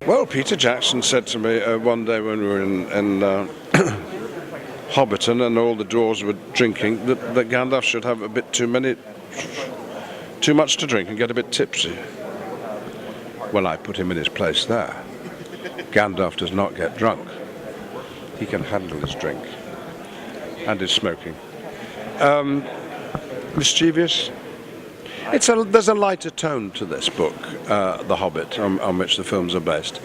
Well, Peter Jackson said to me one day when we were in Hobbiton and all the dwarves were drinking that Gandalf should have a bit too much to drink and get a bit tipsy. Well, I put him in his place there. Gandalf does not get drunk. He can handle his drink and his smoking. Mischievous. There's a lighter tone to this book, The Hobbit, on which the films are based.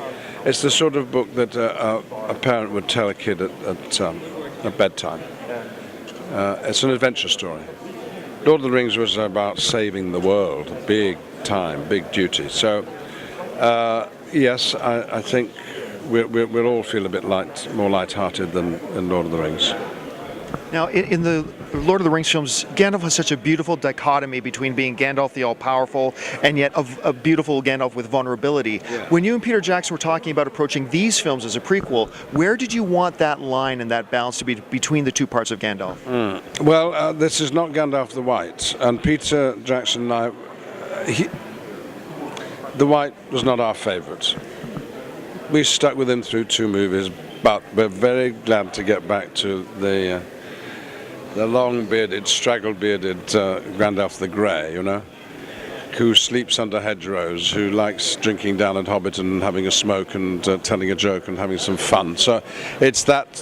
It's the sort of book that a parent would tell a kid at bedtime. It's an adventure story. Lord of the Rings was about saving the world, big time, big duty. So, yes, I think we'll all feel a bit more light-hearted than Lord of the Rings. Now, in the Lord of the Rings films, Gandalf has such a beautiful dichotomy between being Gandalf the All-Powerful and yet a beautiful Gandalf with vulnerability. Yeah. When you and Peter Jackson were talking about approaching these films as a prequel, where did you want that line and that balance to be between the two parts of Gandalf? Well, this is not Gandalf the White, and Peter Jackson and I, the White was not our favourite. We stuck with him through 2 movies, but we're very glad to get back to the long-bearded, straggle-bearded Gandalf the Grey, you know, who sleeps under hedgerows, who likes drinking down at Hobbit and having a smoke and telling a joke and having some fun. So it's that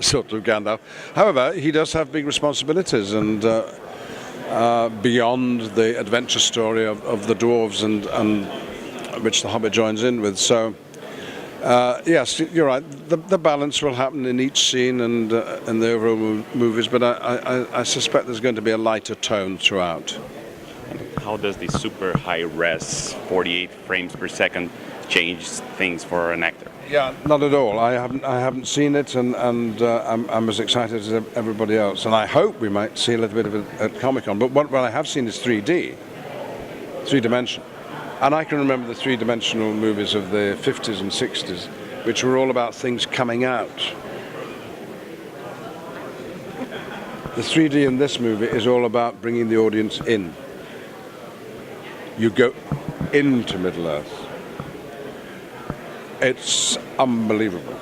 sort of Gandalf. However, he does have big responsibilities, and beyond the adventure story of the dwarves and which the Hobbit joins in with. So. Yes, you're right. The balance will happen in each scene and in the overall movies, but I suspect there's going to be a lighter tone throughout. How does the super high res 48 frames per second change things for an actor? Yeah, not at all. I haven't seen it, and I'm as excited as everybody else. And I hope we might see a little bit of it at Comic-Con. But what I have seen is 3D, 3-dimension. And I can remember the 3-dimensional movies of the 50s and 60s, which were all about things coming out. The 3D in this movie is all about bringing the audience in. You go into Middle-earth. It's unbelievable.